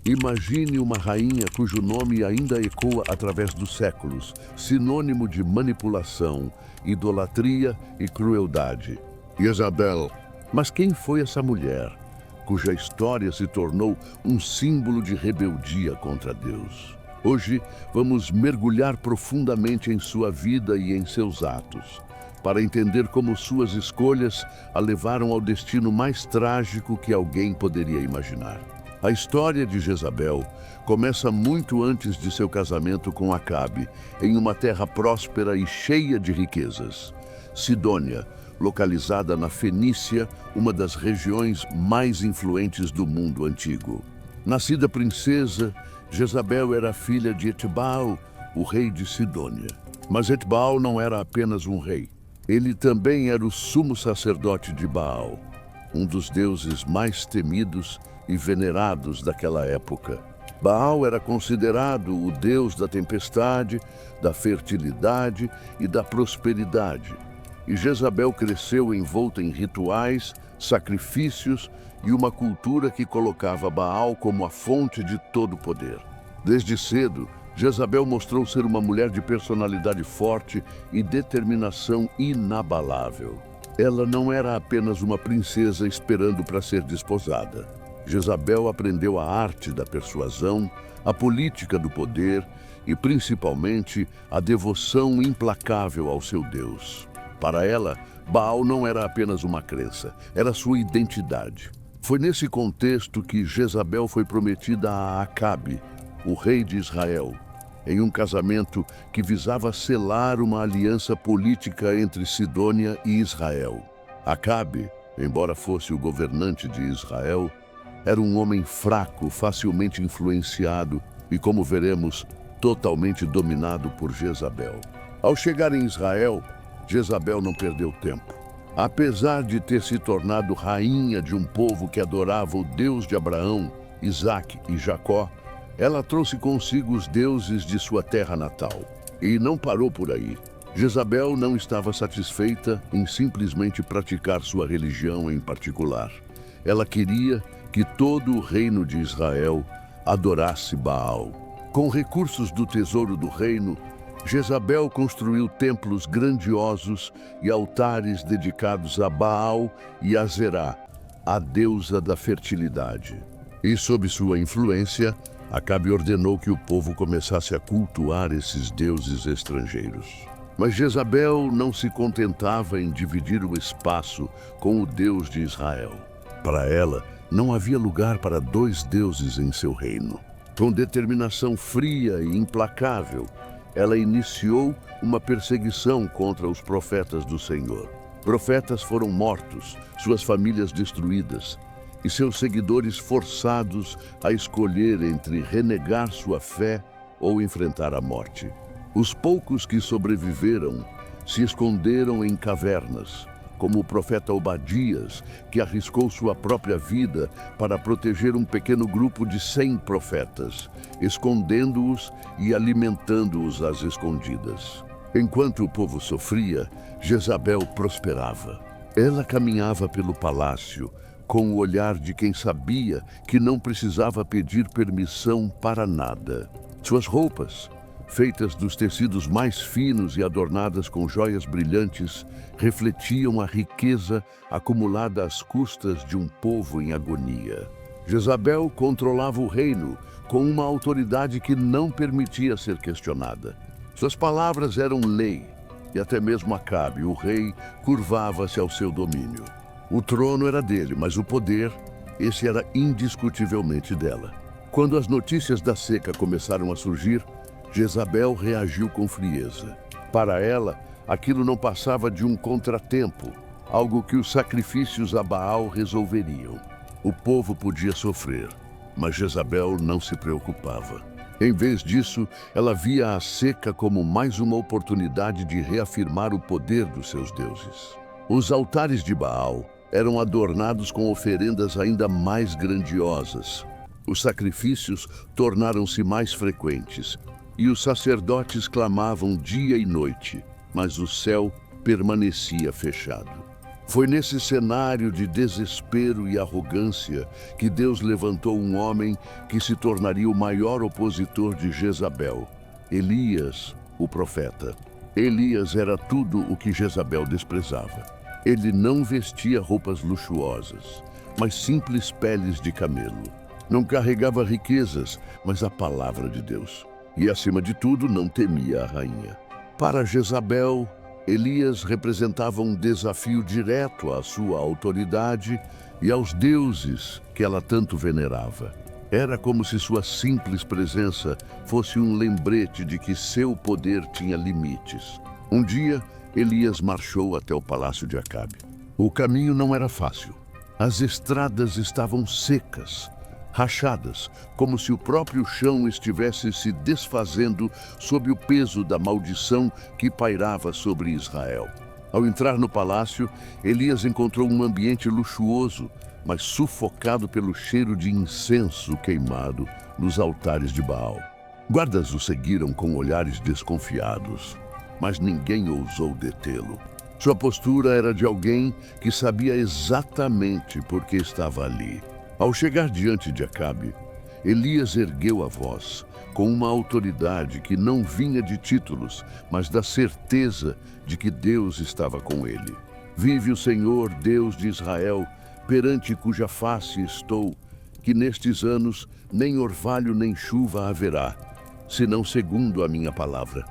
Imagine uma rainha cujo nome ainda ecoa através dos séculos, sinônimo de manipulação, idolatria e crueldade. Jezabel. Mas quem foi essa mulher, cuja história se tornou um símbolo de rebeldia contra Deus? Hoje, vamos mergulhar profundamente em sua vida e em seus atos, para entender como suas escolhas a levaram ao destino mais trágico que alguém poderia imaginar. A história de Jezabel começa muito antes de seu casamento com Acabe, em uma terra próspera e cheia de riquezas. Sidônia, localizada na Fenícia, uma das regiões mais influentes do mundo antigo. Nascida princesa, Jezabel era filha de Etbaal, o rei de Sidônia. Mas Etbaal não era apenas um rei. Ele também era o sumo sacerdote de Baal, um dos deuses mais temidos e venerados daquela época. Baal era considerado o deus da tempestade, da fertilidade e da prosperidade. E Jezabel cresceu envolta em rituais, sacrifícios e uma cultura que colocava Baal como a fonte de todo o poder. Desde cedo, Jezabel mostrou ser uma mulher de personalidade forte e determinação inabalável. Ela não era apenas uma princesa esperando para ser desposada. Jezabel aprendeu a arte da persuasão, a política do poder e, principalmente, a devoção implacável ao seu Deus. Para ela, Baal não era apenas uma crença, era sua identidade. Foi nesse contexto que Jezabel foi prometida a Acabe, o rei de Israel, em um casamento que visava selar uma aliança política entre Sidônia e Israel. Acabe, embora fosse o governante de Israel, era um homem fraco, facilmente influenciado e, como veremos, totalmente dominado por Jezabel. Ao chegar em Israel, Jezabel não perdeu tempo. Apesar de ter se tornado rainha de um povo que adorava o Deus de Abraão, Isaque e Jacó, ela trouxe consigo os deuses de sua terra natal. E não parou por aí. Jezabel não estava satisfeita em simplesmente praticar sua religião em particular. Ela queria que todo o reino de Israel adorasse Baal. Com recursos do tesouro do reino, Jezabel construiu templos grandiosos e altares dedicados a Baal e a Zerá, a deusa da fertilidade. E sob sua influência, Acabe ordenou que o povo começasse a cultuar esses deuses estrangeiros. Mas Jezabel não se contentava em dividir o espaço com o Deus de Israel. Para ela, não havia lugar para dois deuses em seu reino. Com determinação fria e implacável, ela iniciou uma perseguição contra os profetas do Senhor. Profetas foram mortos, suas famílias destruídas, e seus seguidores forçados a escolher entre renegar sua fé ou enfrentar a morte. Os poucos que sobreviveram se esconderam em cavernas, como o profeta Obadias, que arriscou sua própria vida para proteger um pequeno grupo de 100 profetas, escondendo-os e alimentando-os às escondidas. Enquanto o povo sofria, Jezabel prosperava. Ela caminhava pelo palácio, com o olhar de quem sabia que não precisava pedir permissão para nada. Suas roupas, feitas dos tecidos mais finos e adornadas com joias brilhantes, refletiam a riqueza acumulada às custas de um povo em agonia. Jezabel controlava o reino com uma autoridade que não permitia ser questionada. Suas palavras eram lei, e até mesmo Acabe, o rei, curvava-se ao seu domínio. O trono era dele, mas o poder, esse era indiscutivelmente dela. Quando as notícias da seca começaram a surgir, Jezabel reagiu com frieza. Para ela, aquilo não passava de um contratempo, algo que os sacrifícios a Baal resolveriam. O povo podia sofrer, mas Jezabel não se preocupava. Em vez disso, ela via a seca como mais uma oportunidade de reafirmar o poder dos seus deuses. Os altares de Baal eram adornados com oferendas ainda mais grandiosas. Os sacrifícios tornaram-se mais frequentes, e os sacerdotes clamavam dia e noite, mas o céu permanecia fechado. Foi nesse cenário de desespero e arrogância que Deus levantou um homem que se tornaria o maior opositor de Jezabel, Elias, o profeta. Elias era tudo o que Jezabel desprezava. Ele não vestia roupas luxuosas, mas simples peles de camelo. Não carregava riquezas, mas a palavra de Deus. E, acima de tudo, não temia a rainha. Para Jezabel, Elias representava um desafio direto à sua autoridade e aos deuses que ela tanto venerava. Era como se sua simples presença fosse um lembrete de que seu poder tinha limites. Um dia, Elias marchou até o palácio de Acabe. O caminho não era fácil. As estradas estavam secas, rachadas, como se o próprio chão estivesse se desfazendo sob o peso da maldição que pairava sobre Israel. Ao entrar no palácio, Elias encontrou um ambiente luxuoso, mas sufocado pelo cheiro de incenso queimado nos altares de Baal. Guardas o seguiram com olhares desconfiados, mas ninguém ousou detê-lo. Sua postura era de alguém que sabia exatamente por que estava ali. Ao chegar diante de Acabe, Elias ergueu a voz, com uma autoridade que não vinha de títulos, mas da certeza de que Deus estava com ele. Vive o Senhor, Deus de Israel, perante cuja face estou, que nestes anos nem orvalho nem chuva haverá, senão segundo a minha palavra.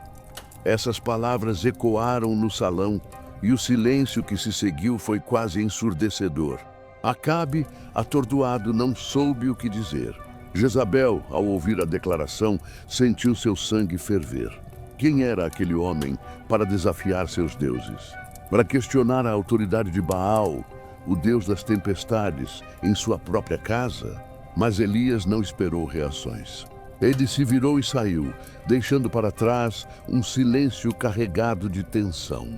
Essas palavras ecoaram no salão, e o silêncio que se seguiu foi quase ensurdecedor. Acabe, atordoado, não soube o que dizer. Jezabel, ao ouvir a declaração, sentiu seu sangue ferver. Quem era aquele homem para desafiar seus deuses? Para questionar a autoridade de Baal, o deus das tempestades, em sua própria casa? Mas Elias não esperou reações. Ele se virou e saiu, deixando para trás um silêncio carregado de tensão.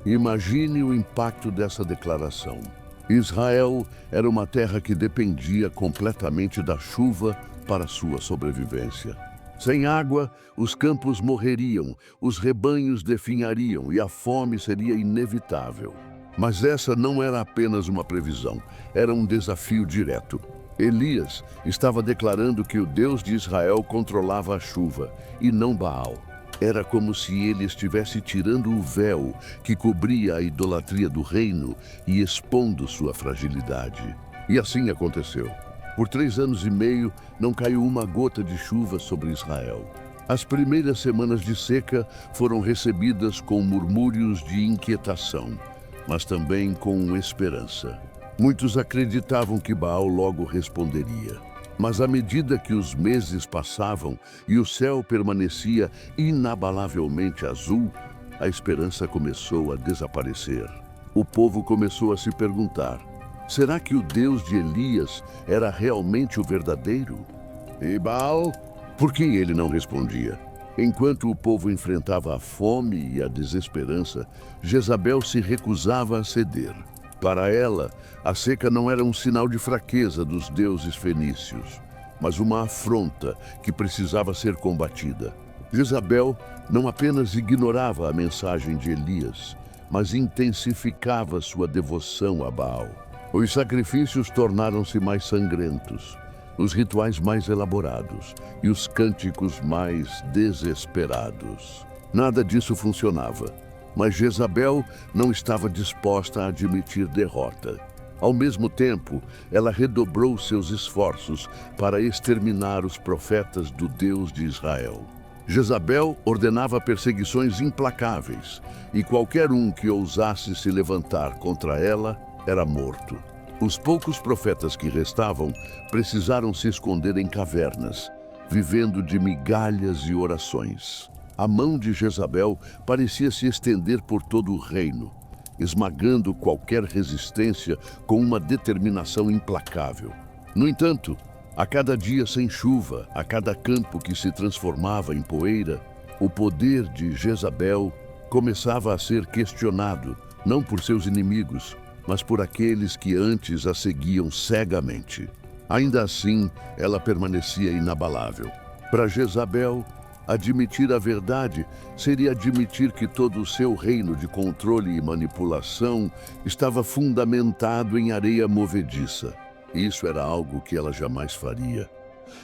Imagine o impacto dessa declaração. Israel era uma terra que dependia completamente da chuva para sua sobrevivência. Sem água, os campos morreriam, os rebanhos definhariam e a fome seria inevitável. Mas essa não era apenas uma previsão, era um desafio direto. Elias estava declarando que o Deus de Israel controlava a chuva e não Baal. Era como se ele estivesse tirando o véu que cobria a idolatria do reino e expondo sua fragilidade. E assim aconteceu. Por 3 anos e meio, não caiu uma gota de chuva sobre Israel. As primeiras semanas de seca foram recebidas com murmúrios de inquietação, mas também com esperança. Muitos acreditavam que Baal logo responderia. Mas à medida que os meses passavam e o céu permanecia inabalavelmente azul, a esperança começou a desaparecer. O povo começou a se perguntar: será que o Deus de Elias era realmente o verdadeiro? E Baal? Por que ele não respondia? Enquanto o povo enfrentava a fome e a desesperança, Jezabel se recusava a ceder. Para ela, a seca não era um sinal de fraqueza dos deuses fenícios, mas uma afronta que precisava ser combatida. Jezabel não apenas ignorava a mensagem de Elias, mas intensificava sua devoção a Baal. Os sacrifícios tornaram-se mais sangrentos, os rituais mais elaborados e os cânticos mais desesperados. Nada disso funcionava. Mas Jezabel não estava disposta a admitir derrota. Ao mesmo tempo, ela redobrou seus esforços para exterminar os profetas do Deus de Israel. Jezabel ordenava perseguições implacáveis, e qualquer um que ousasse se levantar contra ela era morto. Os poucos profetas que restavam precisaram se esconder em cavernas, vivendo de migalhas e orações. A mão de Jezabel parecia se estender por todo o reino, esmagando qualquer resistência com uma determinação implacável. No entanto, a cada dia sem chuva, a cada campo que se transformava em poeira, o poder de Jezabel começava a ser questionado, não por seus inimigos, mas por aqueles que antes a seguiam cegamente. Ainda assim, ela permanecia inabalável. Para Jezabel, Admitir a verdade seria admitir que todo o seu reino de controle e manipulação estava fundamentado em areia movediça. Isso era algo que ela jamais faria.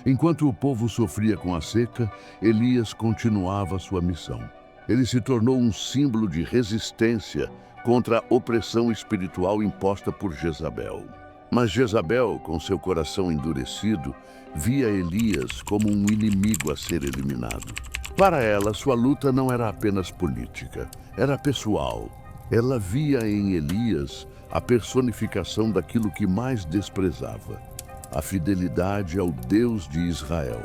Enquanto o povo sofria com a seca, Elias continuava sua missão. Ele se tornou um símbolo de resistência contra a opressão espiritual imposta por Jezabel. Mas Jezabel, com seu coração endurecido, via Elias como um inimigo a ser eliminado. Para ela, sua luta não era apenas política, era pessoal. Ela via em Elias a personificação daquilo que mais desprezava: a fidelidade ao Deus de Israel.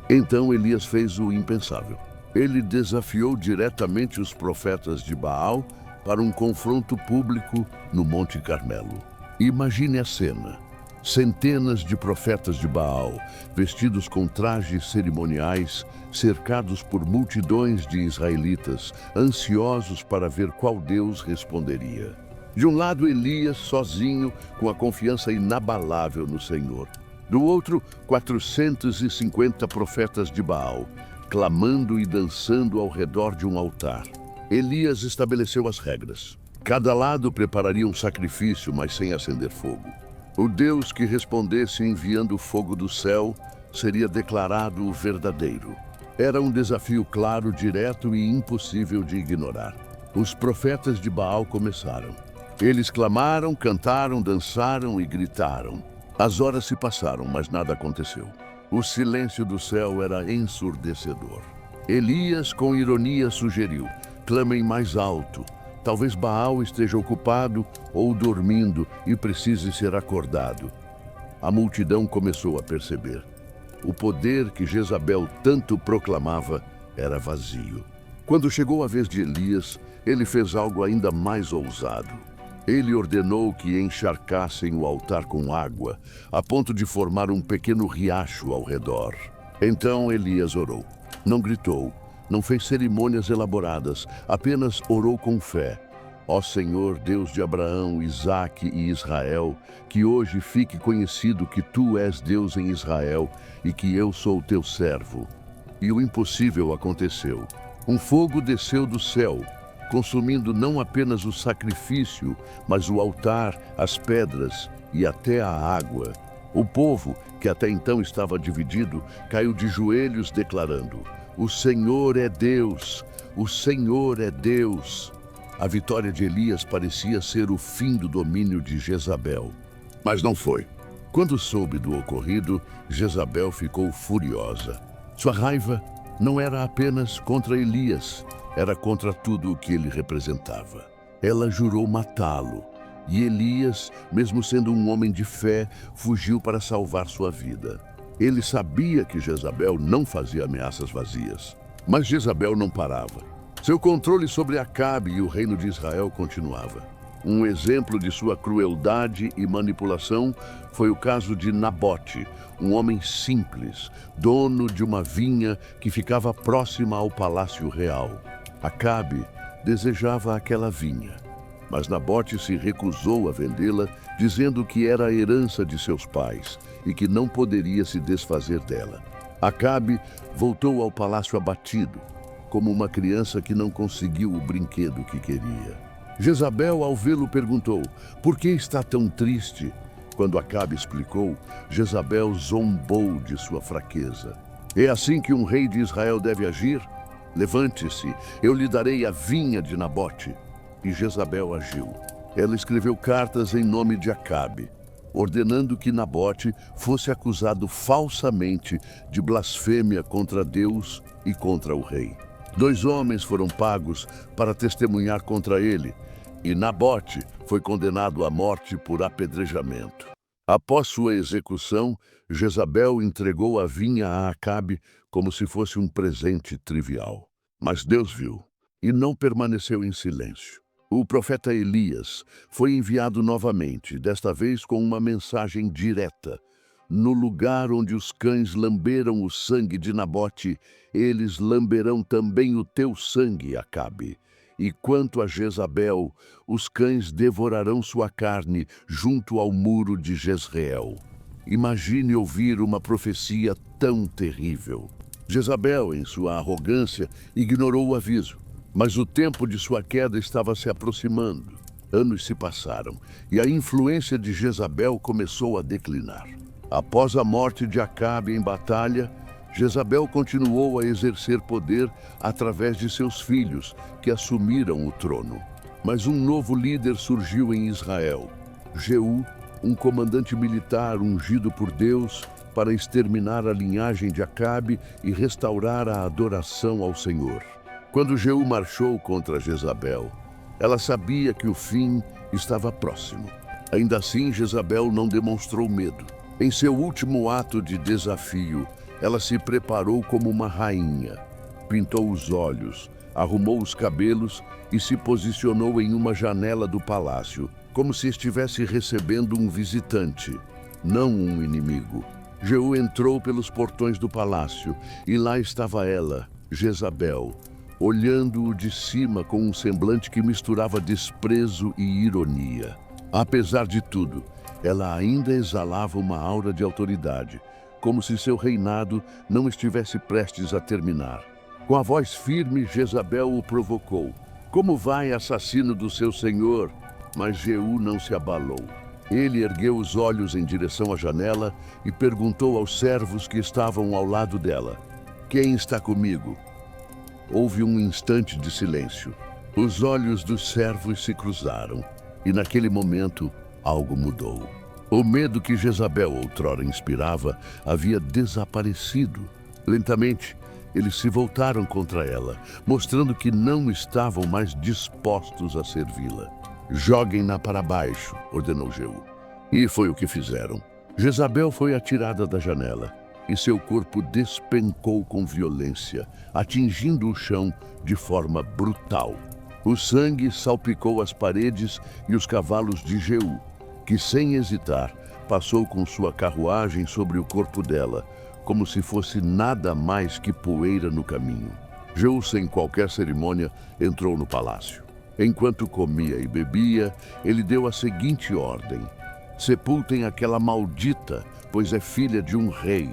Então Elias fez o impensável. Ele desafiou diretamente os profetas de Baal para um confronto público no Monte Carmelo. Imagine a cena. Centenas de profetas de Baal, vestidos com trajes cerimoniais, cercados por multidões de israelitas, ansiosos para ver qual Deus responderia. De um lado, Elias, sozinho, com a confiança inabalável no Senhor. Do outro, 450 profetas de Baal, clamando e dançando ao redor de um altar. Elias estabeleceu as regras. Cada lado prepararia um sacrifício, mas sem acender fogo. O Deus que respondesse enviando fogo do céu seria declarado o verdadeiro. Era um desafio claro, direto e impossível de ignorar. Os profetas de Baal começaram. Eles clamaram, cantaram, dançaram e gritaram. As horas se passaram, mas nada aconteceu. O silêncio do céu era ensurdecedor. Elias, com ironia, sugeriu: clamem mais alto. Talvez Baal esteja ocupado ou dormindo e precise ser acordado. A multidão começou a perceber. O poder que Jezabel tanto proclamava era vazio. Quando chegou a vez de Elias, ele fez algo ainda mais ousado. Ele ordenou que encharcassem o altar com água, a ponto de formar um pequeno riacho ao redor. Então Elias orou. Não gritou, não fez cerimônias elaboradas, apenas orou com fé. Ó Senhor, Deus de Abraão, Isaque e Israel, que hoje fique conhecido que Tu és Deus em Israel e que eu sou Teu servo. E o impossível aconteceu. Um fogo desceu do céu, consumindo não apenas o sacrifício, mas o altar, as pedras e até a água. O povo, que até então estava dividido, caiu de joelhos declarando: o Senhor é Deus, o Senhor é Deus. A vitória de Elias parecia ser o fim do domínio de Jezabel. Mas não foi. Quando soube do ocorrido, Jezabel ficou furiosa. Sua raiva não era apenas contra Elias, era contra tudo o que ele representava. Ela jurou matá-lo, e Elias, mesmo sendo um homem de fé, fugiu para salvar sua vida. Ele sabia que Jezabel não fazia ameaças vazias, mas Jezabel não parava. Seu controle sobre Acabe e o reino de Israel continuava. Um exemplo de sua crueldade e manipulação foi o caso de Nabote, um homem simples, dono de uma vinha que ficava próxima ao palácio real. Acabe desejava aquela vinha, mas Nabote se recusou a vendê-la, dizendo que era a herança de seus pais e que não poderia se desfazer dela. Acabe voltou ao palácio abatido, como uma criança que não conseguiu o brinquedo que queria. Jezabel, ao vê-lo, perguntou: por que está tão triste? Quando Acabe explicou, Jezabel zombou de sua fraqueza. É assim que um rei de Israel deve agir? Levante-se, eu lhe darei a vinha de Nabote. E Jezabel agiu. Ela escreveu cartas em nome de Acabe, ordenando que Nabote fosse acusado falsamente de blasfêmia contra Deus e contra o rei. 2 homens foram pagos para testemunhar contra ele, e Nabote foi condenado à morte por apedrejamento. Após sua execução, Jezabel entregou a vinha a Acabe como se fosse um presente trivial. Mas Deus viu e não permaneceu em silêncio. O profeta Elias foi enviado novamente, desta vez com uma mensagem direta. No lugar onde os cães lamberam o sangue de Nabote, eles lamberão também o teu sangue, Acabe. E quanto a Jezabel, os cães devorarão sua carne junto ao muro de Jezreel. Imagine ouvir uma profecia tão terrível. Jezabel, em sua arrogância, ignorou o aviso, mas o tempo de sua queda estava se aproximando. Anos se passaram e a influência de Jezabel começou a declinar. Após a morte de Acabe em batalha, Jezabel continuou a exercer poder através de seus filhos, que assumiram o trono. Mas um novo líder surgiu em Israel, Jeú, um comandante militar ungido por Deus para exterminar a linhagem de Acabe e restaurar a adoração ao Senhor. Quando Jeú marchou contra Jezabel, ela sabia que o fim estava próximo. Ainda assim, Jezabel não demonstrou medo. Em seu último ato de desafio, ela se preparou como uma rainha. Pintou os olhos, arrumou os cabelos e se posicionou em uma janela do palácio, como se estivesse recebendo um visitante, não um inimigo. Jeú entrou pelos portões do palácio e lá estava ela, Jezabel, olhando-o de cima com um semblante que misturava desprezo e ironia. Apesar de tudo, ela ainda exalava uma aura de autoridade, como se seu reinado não estivesse prestes a terminar. Com a voz firme, Jezabel o provocou. "Como vai, assassino do seu senhor?" Mas Jeú não se abalou. Ele ergueu os olhos em direção à janela e perguntou aos servos que estavam ao lado dela: "Quem está comigo?" Houve um instante de silêncio. Os olhos dos servos se cruzaram e, naquele momento, algo mudou. O medo que Jezabel outrora inspirava havia desaparecido. Lentamente, eles se voltaram contra ela, mostrando que não estavam mais dispostos a servi-la. "Joguem-na para baixo", ordenou Jeú. E foi o que fizeram. Jezabel foi atirada da janela e seu corpo despencou com violência, atingindo o chão de forma brutal. O sangue salpicou as paredes e os cavalos de Jeú, que, sem hesitar, passou com sua carruagem sobre o corpo dela, como se fosse nada mais que poeira no caminho. Jeú, sem qualquer cerimônia, entrou no palácio. Enquanto comia e bebia, ele deu a seguinte ordem: "Sepultem aquela maldita, pois é filha de um rei."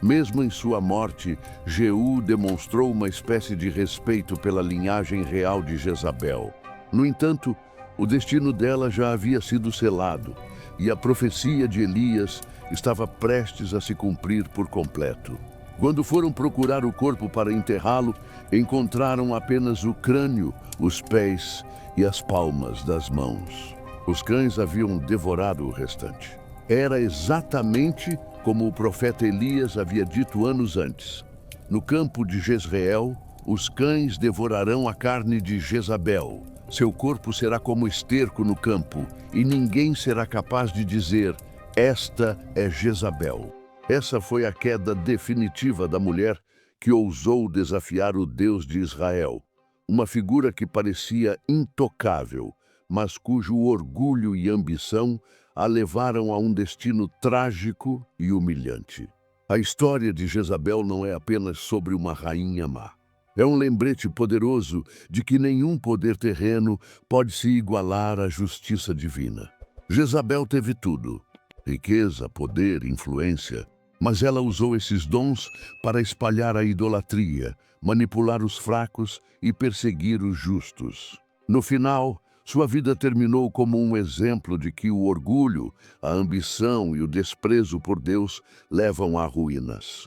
Mesmo em sua morte, Jeú demonstrou uma espécie de respeito pela linhagem real de Jezabel. No entanto, o destino dela já havia sido selado, e a profecia de Elias estava prestes a se cumprir por completo. Quando foram procurar o corpo para enterrá-lo, encontraram apenas o crânio, os pés e as palmas das mãos. Os cães haviam devorado o restante. Era exatamente como o profeta Elias havia dito anos antes. No campo de Jezreel, os cães devorarão a carne de Jezabel. Seu corpo será como esterco no campo, e ninguém será capaz de dizer: "Esta é Jezabel." Essa foi a queda definitiva da mulher que ousou desafiar o Deus de Israel. Uma figura que parecia intocável, mas cujo orgulho e ambição a levaram a um destino trágico e humilhante. A história de Jezabel não é apenas sobre uma rainha má. É um lembrete poderoso de que nenhum poder terreno pode se igualar à justiça divina. Jezabel teve tudo: riqueza, poder, influência. Mas ela usou esses dons para espalhar a idolatria, manipular os fracos e perseguir os justos. No final, sua vida terminou como um exemplo de que o orgulho, a ambição e o desprezo por Deus levam a ruínas.